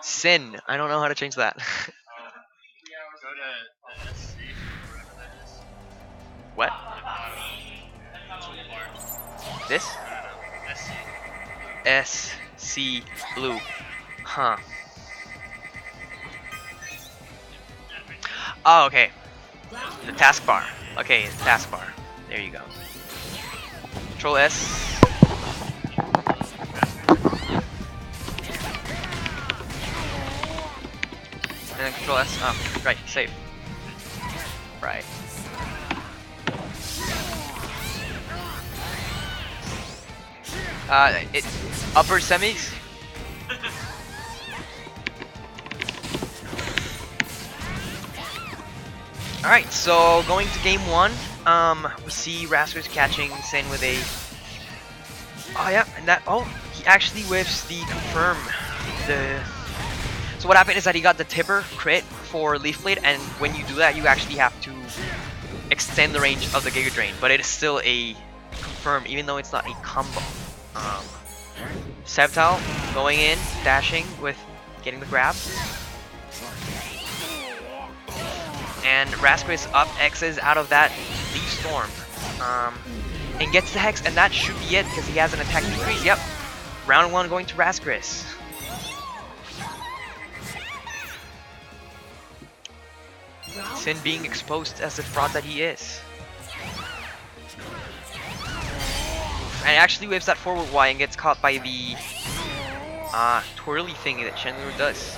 Sin. I don't know how to change that. Go to the SC, whatever that is. What? This? SC. S C blue. Huh. Oh, okay. The taskbar. Okay, the taskbar. There you go. Control S. And then Control S. Oh, right, save. Right. It upper semis. All right, so going to game one, we see Razgriz catching Sin with a. Oh yeah, and that. Oh, he actually whiffs the confirm. So what happened is that he got the tipper crit for Leaf Blade, and when you do that, you actually have to extend the range of the Giga Drain, but it is still a confirm, even though it's not a combo. Sceptile going in, dashing with getting the grab. And Razgriz up X's out of that Leaf Storm. And gets the Hex, and that should be it because he has an attack decrease. Yep. Round one going to Razgriz. Sin being exposed as the fraud that he is. And actually whips that forward Y and gets caught by the twirly thingy that Chandelure does.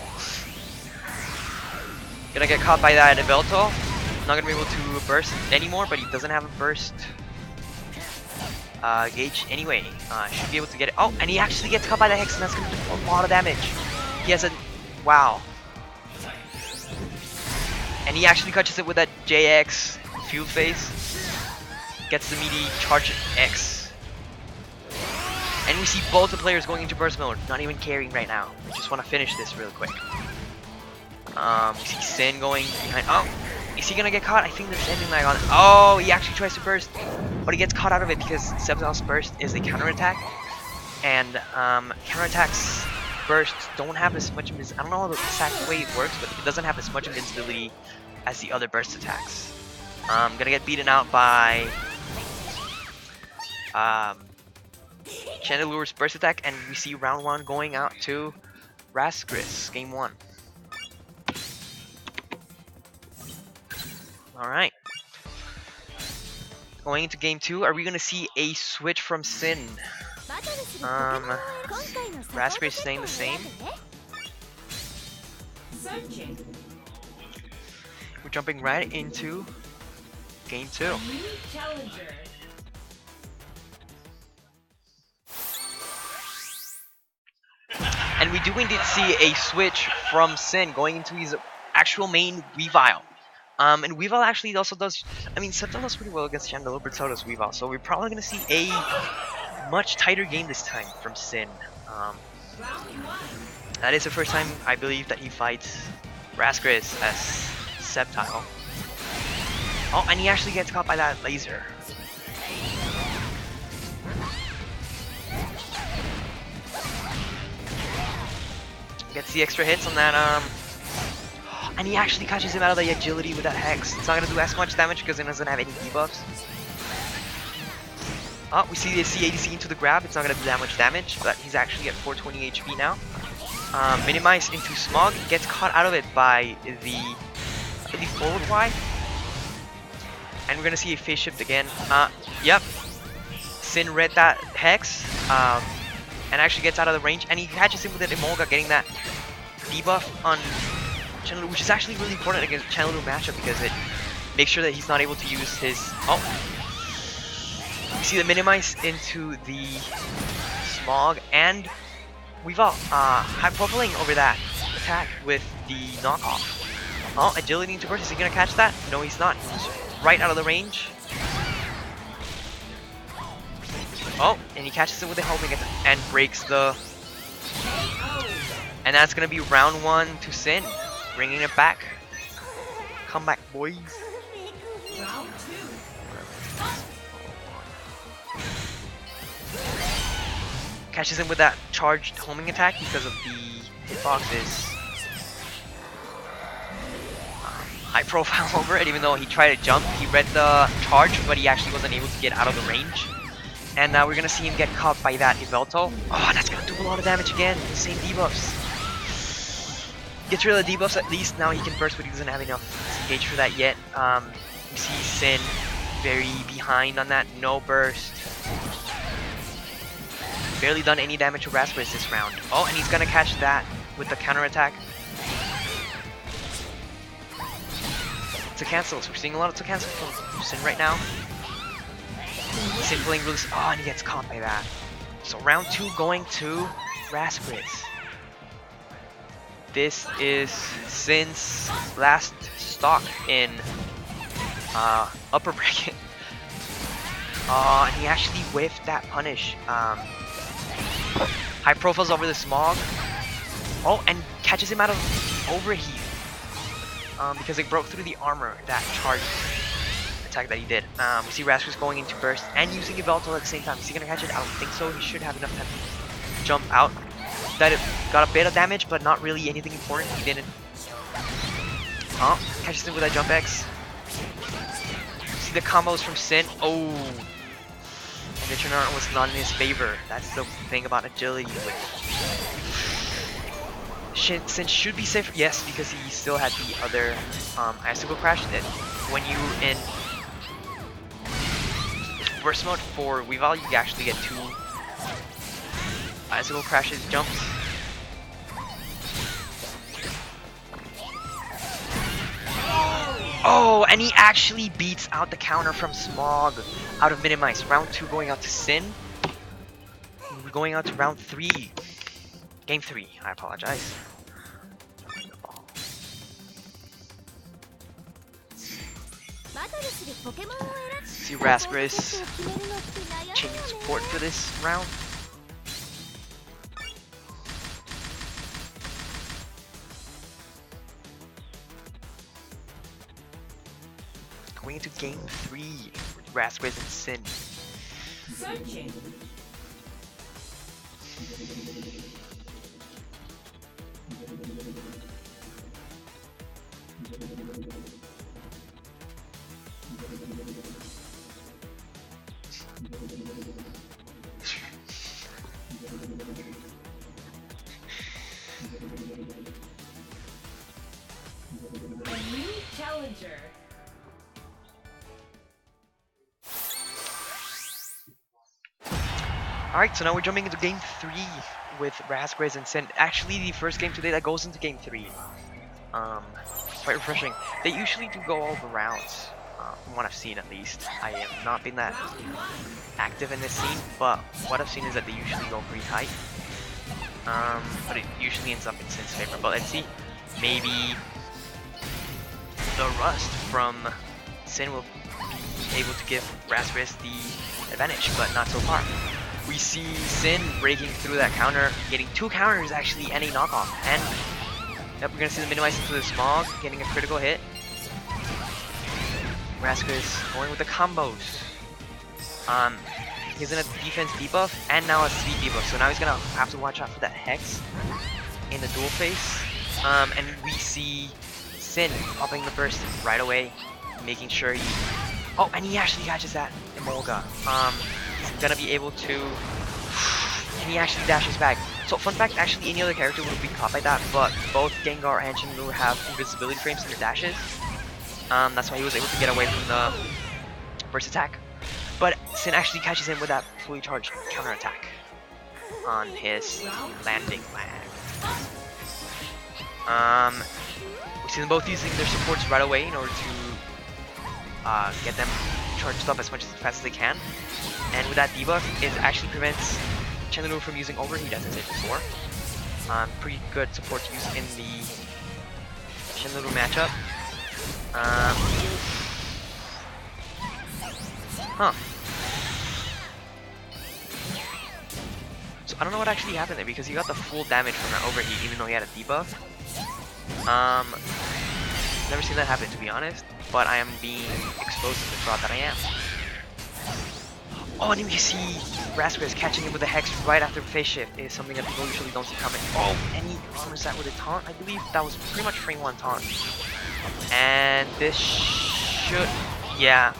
Gonna get caught by that Velto. Not gonna be able to burst anymore, but he doesn't have a burst gauge anyway. Should be able to get it. Oh, and he actually gets caught by the Hex, and that's gonna do a lot of damage. He has a wow. And he actually catches it with that JX fuel phase. Gets the meaty charge X. And we see both the players going into burst mode, not even caring right now. Just want to finish this real quick. We see Sin going behind. Oh, is he gonna get caught? I think there's ending lag on it. Oh, he actually tries to burst, but he gets caught out of it because Sceptile's burst is a counterattack, and counterattacks burst don't have as much I don't know the exact way it works, but it doesn't have as much invincibility as the other burst attacks. Gonna get beaten out by Chandelure's burst attack, and we see round one going out to Razgriz, game one. Alright. Going into game two, are we gonna see a switch from Sin? Razgriz staying the same. We're jumping right into game two. And we do indeed see a switch from Sin going into his actual main Weavile. And Weavile actually also does, I mean, Sceptile does pretty well against Chandelure, but so does Weavile. So we're probably going to see a much tighter game this time from Sin. That is the first time, I believe, that he fights Razgriz as Sceptile. Oh, and he actually gets caught by that laser. Gets the extra hits on that, and he actually catches him out of the agility with that Hex. It's not going to do as much damage because it doesn't have any debuffs. Oh, we see the CADC into the grab. It's not going to do that much damage, but he's actually at 420 HP now. Minimize into Smog. Gets caught out of it by the forward Y. And we're going to see a phase shift again. Yep. Sin read that Hex. And actually gets out of the range. And he catches him with an Emolga, getting that debuff on Chandelure, which is actually really important against Chandelure matchup because it makes sure that he's not able to use his. Oh, you see the minimize into the Smog, and Weavile high profiling over that attack with the knockoff. Oh, agility into burst. Is he gonna catch that? No, he's not. He's right out of the range. Oh, and he catches it with the homing and breaks the. And that's gonna be round one to Sin. Bringing it back. Come back, boys. Catches him with that charged homing attack because of the hitbox is high profile over it, even though he tried to jump. He read the charge, but he actually wasn't able to get out of the range. And now we're gonna see him get caught by that Yveltal. Oh, that's gonna do a lot of damage again. The same debuffs. Gets rid of the debuffs at least. Now he can burst, but he doesn't have enough gauge for that yet. We see Sin very behind on that. No burst. Barely done any damage to Razgriz this round. Oh, and he's gonna catch that with the counter attack. To cancels. We're seeing a lot of to cancels from Sin right now. Sin pulling really. Oh, and he gets caught by that. So round 2 going to Razgriz. This is Sin's last stock in upper bracket. And he actually whiffed that punish. High profiles over the smog. Oh, and catches him out of overheat. Because it broke through the armor, that charge attack that he did. We see Razgriz going into burst and using Yveltal at the same time. Is he gonna catch it? I don't think so. He should have enough time to jump out. That it got a bit of damage, but not really anything important. He didn't. Oh, catches him with that jump X. See the combos from Sin. Oh, and the turnaround was not in his favor. That's the thing about agility. Sin should be safe. Yes, because he still had the other icicle crash. That when you in burst mode for Weavile, you actually get 2 icicle crashes jumps. Oh, and he actually beats out the counter from Smog out of Minimize. Round 2 going out to Sin. We're going out to round 3. Game 3, I apologize. See Razgriz changing support for this round. Going into game 3 with Razgriz and Sin. Searching. Challenger. Alright, so now we're jumping into game 3 with Razgriz and Sin. Actually, the first game today that goes into game 3. Quite refreshing. They usually do go all the rounds, from what I've seen at least. I have not been that active in this scene, but what I've seen is that they usually go pretty tight. But it usually ends up in Sin's favor. But let's see, maybe the rust from Sin will be able to give Razgriz the advantage, but not so far. We see Sin breaking through that counter, getting 2 counters actually, and a knockoff. And yep, we're gonna see the minimize into the smog, getting a critical hit. Razgriz going with the combos. He's in a defense debuff and now a speed debuff, so now he's gonna have to watch out for that hex in the dual face. And we see Sin popping the burst right away, making sure he. Oh, and he actually catches that Emolga. He's gonna be able to, and he actually dashes back. So fun fact, actually any other character would have been caught by that, but both Gengar and Chandelure have invisibility frames in their dashes. That's why he was able to get away from the burst attack. But Sin actually catches him with that fully charged counter attack on his landing lag. We see them both using their supports right away in order to get them charged up as much as fast as they can. And with that debuff, it actually prevents Chandelure from using overheat as I said before. Pretty good support to use in the Chandelure matchup. So I don't know what actually happened there because he got the full damage from that overheat even though he had a debuff. Never seen that happen to be honest, but I am being exposed to the fraud that I am. Oh, and you see Razgriz catching him with a hex right after phase shift is something that people usually don't see coming. Oh, and he armors that with a taunt, I believe. That was pretty much frame 1 taunt. And this should, yeah,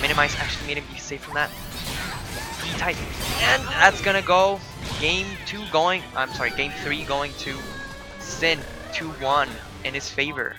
Minimize actually made him be safe from that. E-type, and that's gonna go. Game 3 going to Sin 2-1 in his favor.